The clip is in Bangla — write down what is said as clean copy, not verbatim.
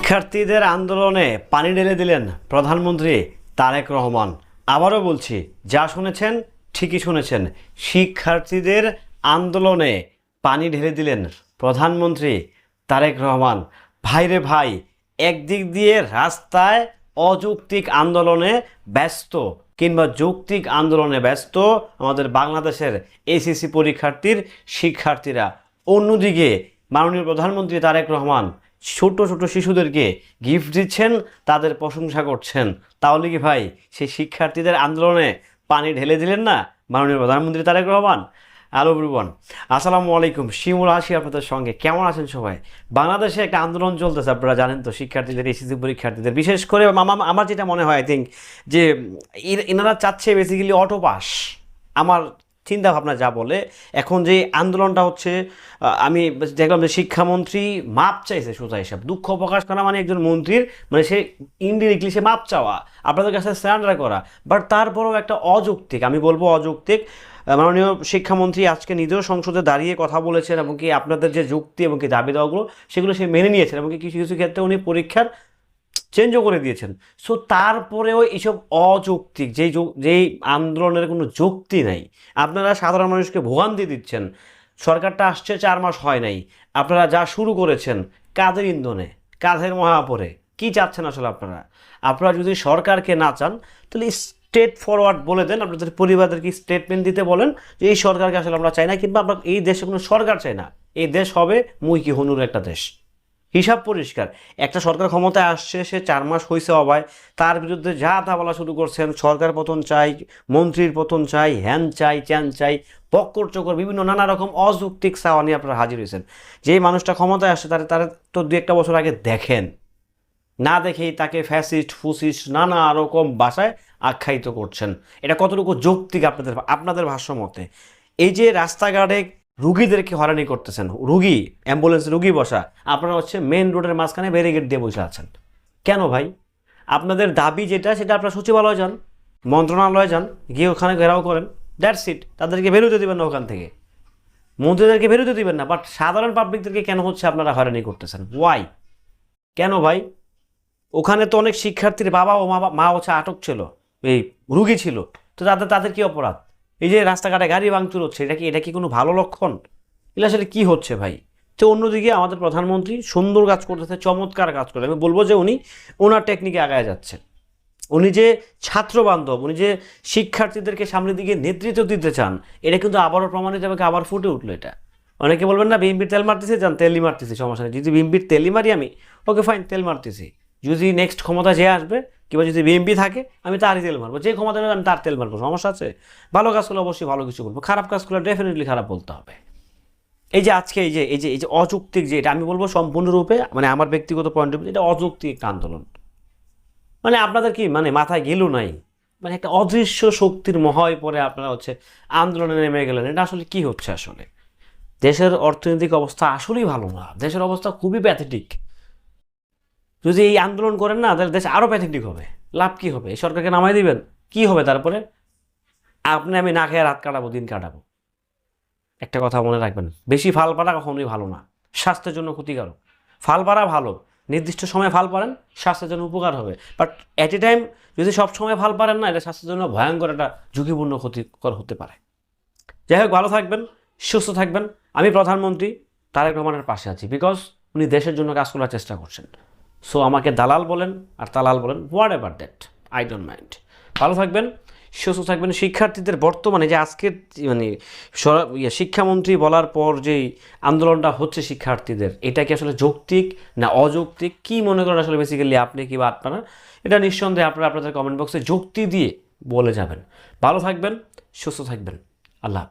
শিক্ষার্থীদের আন্দোলনে পানি ঢেলে দিলেন প্রধানমন্ত্রী তারেক রহমান। আবারও বলছি, যা শুনেছেন ঠিকই শুনেছেন। শিক্ষার্থীদের আন্দোলনে পানি ঢেলে দিলেন প্রধানমন্ত্রী তারেক রহমান। ভাইরে ভাই, একদিক দিয়ে রাস্তায় অযৌক্তিক আন্দোলনে ব্যস্ত কিংবা যৌক্তিক আন্দোলনে ব্যস্ত আমাদের বাংলাদেশের এসএসসি পরীক্ষার্থীর শিক্ষার্থীরা, অন্যদিকে মাননীয় প্রধানমন্ত্রী তারেক রহমান ছোট ছোট শিশুদেরকে গিফট দিচ্ছেন, তাদের প্রশংসা করছেন। তাহলে কি ভাই সেই শিক্ষার্থীদের আন্দোলনে পানি ঢেলে দিলেন না মাননীয় প্রধানমন্ত্রী তারেক রহমান? হ্যালো এভরিওয়ান, আসসালামু আলাইকুম। শিমুল আছি আপনাদের সঙ্গে। কেমন আছেন সবাই? বাংলাদেশে একটা আন্দোলন চলতেছে, আপনারা জানেন তো, শিক্ষার্থীদের, এসএসসি পরীক্ষার্থীদের। বিশেষ করে আমার যেটা মনে হয়, আই থিঙ্ক যে এনারা চাচ্ছে বেসিক্যালি অটো পাস। আমার চিন্তা ভাবনা যা বলে, এখন যে আন্দোলনটা হচ্ছে, আমি দেখলাম যে শিক্ষামন্ত্রী মাপ চাইছে। সোজা হিসাব, দুঃখ প্রকাশ করা মানে একজন মন্ত্রীর, মানে সে ইনডিরেক্টলি সে মাপ চাওয়া, আপনাদের কাছে সারেন্ডার করা। বাট তারপরেও একটা অযৌক্তিক, আমি বলবো অযৌক্তিক, মাননীয় শিক্ষামন্ত্রী আজকে নিজেও সংসদে দাঁড়িয়ে কথা বলেছেন এবং কি আপনাদের যে যুক্তি এবং কি দাবি দেওয়াগুলো সেগুলো সে মেনে নিয়েছেন এবং কি কিছু কিছু ক্ষেত্রে উনি পরীক্ষার চেঞ্জও করে দিয়েছেন। সো তারপরেও এইসব অযৌক্তিক, যেই আন্দোলনের কোনো যুক্তি নাই, আপনারা সাধারণ মানুষকে ভোগান্তি দিচ্ছেন। সরকারটা আসছে 4 মাস হয় নাই, আপনারা যা শুরু করেছেন কাদের ইন্ধনে, কাঁধের মহাপরে কি চাচ্ছেন আসলে আপনারা? আপনারা যদি সরকারকে না চান তাহলে স্ট্রেট ফরওয়ার্ড বলে দেন, আপনাদের পরিবারদেরকে স্টেটমেন্ট দিতে বলেন যে এই সরকারকে আসলে আমরা চাই না, কিংবা আমরা এই দেশে কোনো সরকার চাই না। এই দেশ হবে মুইকি হনুর একটা দেশ। হিসাব পরিষ্কার। একটা সরকার ক্ষমতায় আসছে, সে 4 মাস হয়েছে অবায়, তার বিরুদ্ধে যা তা বলা শুরু করছেন। সরকার পতন চাই, মন্ত্রীর পতন চাই, হ্যান চাই, চ্যান চাই, পক্কর চক্কর বিভিন্ন নানা রকম অযৌক্তিক চাওয়া নিয়ে আপনারা হাজির হয়েছেন। যেই মানুষটা ক্ষমতায় আসছে তার তো 2-1 বছর আগে দেখেন, না দেখেই তাকে ফ্যাসিস্ট ফুসিস্ট নানা রকম ভাষায় আখ্যায়িত করছেন। এটা কতটুকু যৌক্তিক আপনাদের ভাষ্য মতে? এই যে রাস্তাঘাটে রুগীদেরকে হয়রানি করতেছেন, রুগী অ্যাম্বুলেন্সে রুগী বসা, আপনারা হচ্ছে মেন রোডের মাঝখানে ব্যারিকেড দিয়ে বসে আছেন কেন ভাই? আপনাদের দাবি যেটা, সেটা আপনারা সচিবালয়ে যান, মন্ত্রণালয়ে যান, গিয়ে ওখানে ঘেরাও করেন, দ্যাটস ইট। তাদেরকে বেরোতে দেবেন না ওখান থেকে, মন্ত্রীদেরকে বেরোতে দিবেন না। বাট সাধারণ পাবলিকদেরকে কেন হচ্ছে আপনারা হয়রানি করতেছেন? ওয়াই? কেন ভাই? ওখানে তো অনেক শিক্ষার্থীর বাবা ও মা হচ্ছে আটক ছিল, এই রুগী ছিল, তো তাদের কি অপরাধ? এই যে রাস্তাঘাটে গাড়ি ভাঙচুর হচ্ছে, এটা কি কোনো ভালো লক্ষণ? এগুলো আসলে কী হচ্ছে ভাই? তো অন্যদিকে আমাদের প্রধানমন্ত্রী সুন্দর কাজ করতেছে, চমৎকার কাজ করে। আমি বলবো যে উনি ওনার টেকনিকে আগায় যাচ্ছেন। উনি যে ছাত্র বান্ধব, উনি যে শিক্ষার্থীদেরকে সামনের দিকে নেতৃত্ব দিতে চান, এটা কিন্তু আবারও প্রমাণিত হবে, আবার ফুটে উঠলো এটা। অনেকে বলবেন না বিএনপির তেল মারতেছি, যান তেলই মারতেছি, সমস্যা নেই। যদি বিএনপির তেলই মারি আমি, ওকে ফাইন, তেল মারতেছি। যদি নেক্সট ক্ষমতা যে আসবে, কিংবা যদি বিএনপি থাকে, আমি তারই তেল মারবো। যে ক্ষমতা নেবে আমি তার তেল মারবো, সমস্যা আছে? ভালো কাজ করলে অবশ্যই ভালো কিছু বলবো, খারাপ কাজ করলে ডেফিনেটলি খারাপ বলতে হবে। এই যে আজকে এই যে অযৌক্তিক, যে এটা আমি বলবো সম্পূর্ণরূপে, মানে আমার ব্যক্তিগত পয়েন্ট অফ ভিউ, এটা অযৌক্তিক একটা আন্দোলন। মানে আপনাদের কি মানে মাথায় গেল নাই? মানে একটা অদৃশ্য শক্তির মহায় পরে আপনারা হচ্ছে আন্দোলনে নেমে গেলেন। এটা আসলে কি হচ্ছে? আসলে দেশের অর্থনৈতিক অবস্থা আসলেই ভালো না, দেশের অবস্থা খুবই প্যাথেটিক। যদি এই আন্দোলন করেন না, তাহলে দেশ আরও প্যাথেটিক হবে। লাভ কি হবে? এই সরকারকে নামাই দিবেন, কি হবে তারপরে? আপনি আমি না খেয়ে রাত কাটাবো, দিন কাটাবো। একটা কথা মনে রাখবেন, বেশি ফাল পাড়া কখনোই ভালো না, স্বাস্থ্যের জন্য ক্ষতিকারক। ফাল পাড়া ভালো, নির্দিষ্ট সময় ফাল পারেন, স্বাস্থ্যের জন্য উপকার হবে। বাট অ্যাট এ টাইম যদি সব সময় ফাল পারেন না, এটা স্বাস্থ্যের জন্য ভয়ঙ্কর একটা ঝুঁকিপূর্ণ ক্ষতিকর হতে পারে। যাই হোক, ভালো থাকবেন, সুস্থ থাকবেন। আমি প্রধানমন্ত্রী তারেক রহমানের পাশে আছি, বিকজ উনি দেশের জন্য কাজ করার চেষ্টা করছেন। সো আমাকে দালাল বলেন আর তালাল বলেন, what ever that, I don't mind. ভালো থাকবেন, সুস্থ থাকবেন। শিক্ষার্থীদের বর্তমানে যে আজকের মানে শিক্ষামন্ত্রী বলার পর যেই আন্দোলনটা হচ্ছে শিক্ষার্থীদের, এটা কি আসলে যৌক্তিক না অযৌক্তিক? কী মনে করেন আসলে বেসিক্যালি আপনি কিংবা আপনারা? এটা নিঃসন্দেহে আপনারা আপনাদের কমেন্ট বক্সে যুক্তি দিয়ে বলে যাবেন। ভালো থাকবেন, সুস্থ থাকবেন। আল্লাহ।